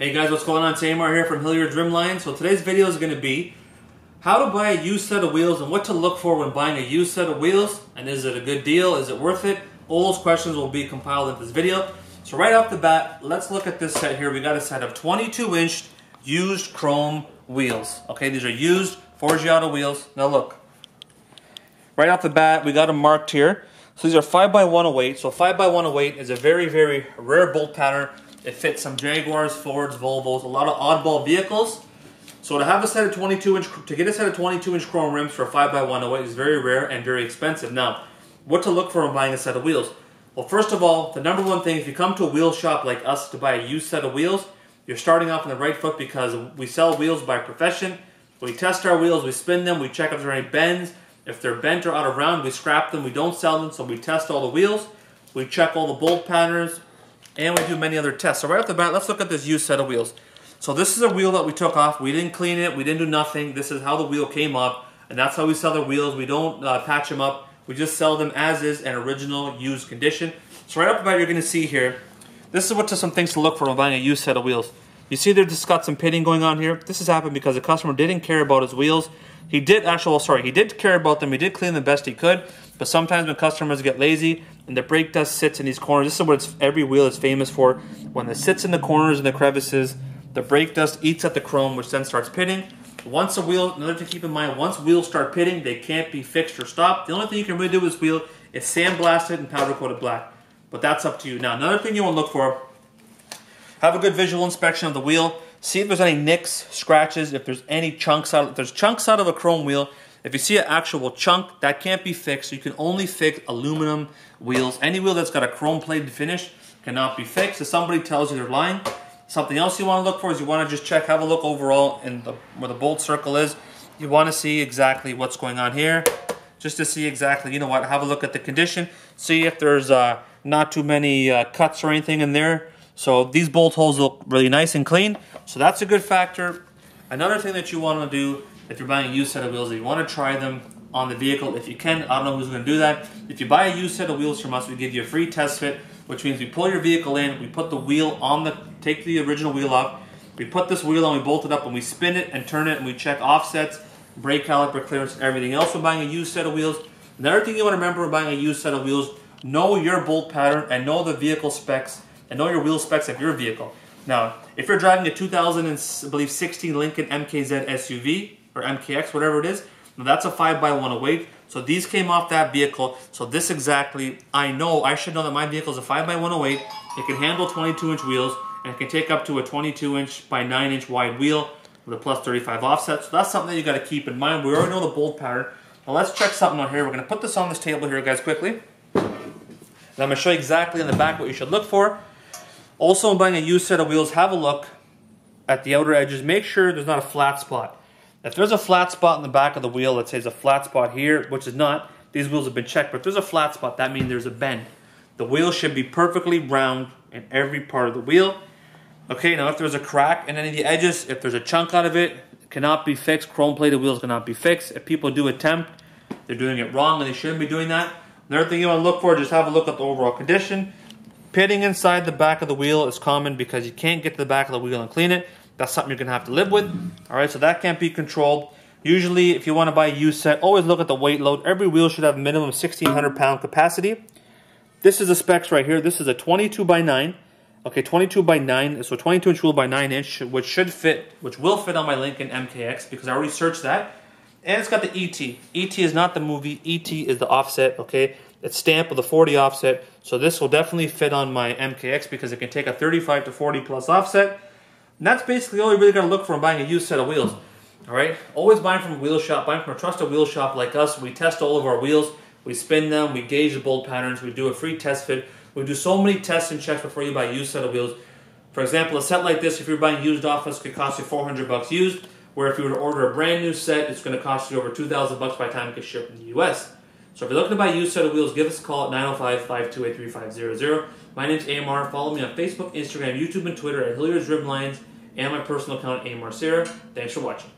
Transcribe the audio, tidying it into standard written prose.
Hey guys, what's going on? It's AMAR here from Hillyards Rimline. So today's video is going to be how to buy a used set of wheels and what to look for when buying a used set of wheels, and is it a good deal, is it worth it? All those questions will be compiled into this video. So right off the bat, let's look at this set here. We got a set of 22-inch used chrome wheels. Okay, these are used Forgiato wheels. Now look, right off the bat, we got them marked here. So these are 5x108. So 5x108 is a very, very rare bolt pattern. It fits some Jaguars, Fords, Volvos, a lot of oddball vehicles. So to have a set of get a set of 22-inch chrome rims for a 5x108 is very rare and very expensive. Now, what to look for when buying a set of wheels? Well, first of all, the number one thing, if you come to a wheel shop like us to buy a used set of wheels, you're starting off on the right foot because we sell wheels by profession. We test our wheels, we spin them, we check if there are any bends. If they're bent or out of round, we scrap them, we don't sell them, so we test all the wheels, we check all the bolt patterns, and we do many other tests. So right off the bat, let's look at this used set of wheels. So this is a wheel that we took off. We didn't clean it, we didn't do nothing. This is how the wheel came up, and that's how we sell the wheels. We don't patch them up. We just sell them as is in original used condition. So right off the bat, you're going to see here, this is some things to look for when buying a used set of wheels. You see there's just got some pitting going on here. This has happened because the customer didn't care about his wheels. He did care about them. He did clean them best he could. But sometimes when customers get lazy and the brake dust sits in these corners, this is what every wheel is famous for. When it sits in the corners and the crevices, the brake dust eats at the chrome, which then starts pitting. Once a wheel, another thing to keep in mind, once wheels start pitting, they can't be fixed or stopped. The only thing you can really do with this wheel is sandblast it and powder coat it black. But that's up to you. Now, another thing you want to look for, have a good visual inspection of the wheel. See if there's any nicks, scratches, if there's any chunks out. If there's chunks out of a chrome wheel, if you see an actual chunk, that can't be fixed. You can only fix aluminum wheels. Any wheel that's got a chrome plated finish cannot be fixed. If somebody tells you they're lying. Something else you want to look for is you want to just check, have a look overall in where the bolt circle is. You want to see exactly what's going on here. Just to see exactly, you know what, have a look at the condition. See if there's not too many cuts or anything in there. So these bolt holes look really nice and clean. So that's a good factor. Another thing that you want to do if you're buying a used set of wheels is you want to try them on the vehicle if you can. I don't know who's going to do that. If you buy a used set of wheels from us, we give you a free test fit, which means we pull your vehicle in, we put the wheel on take the original wheel off, we put this wheel on, we bolt it up, and we spin it and turn it, and we check offsets, brake caliper clearance, and everything else when buying a used set of wheels. Another thing you want to remember when buying a used set of wheels, know your bolt pattern and know the vehicle specs and know your wheel specs of your vehicle. Now, if you're driving a 2016 Lincoln MKZ SUV, or MKX, whatever it is, that's a 5x108. So these came off that vehicle. So this exactly, I should know that my vehicle is a 5x108. It can handle 22-inch wheels, and it can take up to a 22-inch by 9-inch wide wheel with a plus 35 offset. So that's something that you got to keep in mind. We already know the bolt pattern. Now let's check something out here. We're going to put this on this table here, guys, quickly. And I'm going to show you exactly on the back what you should look for. Also, when buying a used set of wheels, have a look at the outer edges. Make sure there's not a flat spot. If there's a flat spot in the back of the wheel, let's say there's a flat spot here, which is not, these wheels have been checked, but if there's a flat spot, that means there's a bend. The wheel should be perfectly round in every part of the wheel. Okay, now if there's a crack in any of the edges, if there's a chunk out of it, it cannot be fixed. Chrome-plated wheels cannot be fixed. If people do attempt, they're doing it wrong, and they shouldn't be doing that. Another thing you want to look for, just have a look at the overall condition. Pitting inside the back of the wheel is common because you can't get to the back of the wheel and clean it. That's something you're going to have to live with. Alright, so that can't be controlled. Usually, if you want to buy a used set, always look at the weight load. Every wheel should have a minimum of 1,600 pound capacity. This is the specs right here. This is a 22x9. Okay, 22x9, so 22-inch wheel by 9-inch, which will fit on my Lincoln MKX because I already searched that. And it's got the ET. ET is not the movie. ET is the offset, okay? It's stamped with a 40 offset. So this will definitely fit on my MKX because it can take a 35 to 40 plus offset. And that's basically all you really got to look for in buying a used set of wheels. Alright? Always buying from a wheel shop, buying from a trusted wheel shop like us. We test all of our wheels. We spin them. We gauge the bolt patterns. We do a free test fit. We do so many tests and checks before you buy a used set of wheels. For example, a set like this, if you're buying used off us, could cost you $400 used. Where if you were to order a brand new set, it's going to cost you over $2,000 by the time it gets shipped in the US. So if you're looking to buy a used set of wheels, give us a call at 905-528-3500. My name's AMR. Follow me on Facebook, Instagram, YouTube, and Twitter at HILLYARD'S Rimlines, and my personal account, AMAR SIHRA. Thanks for watching.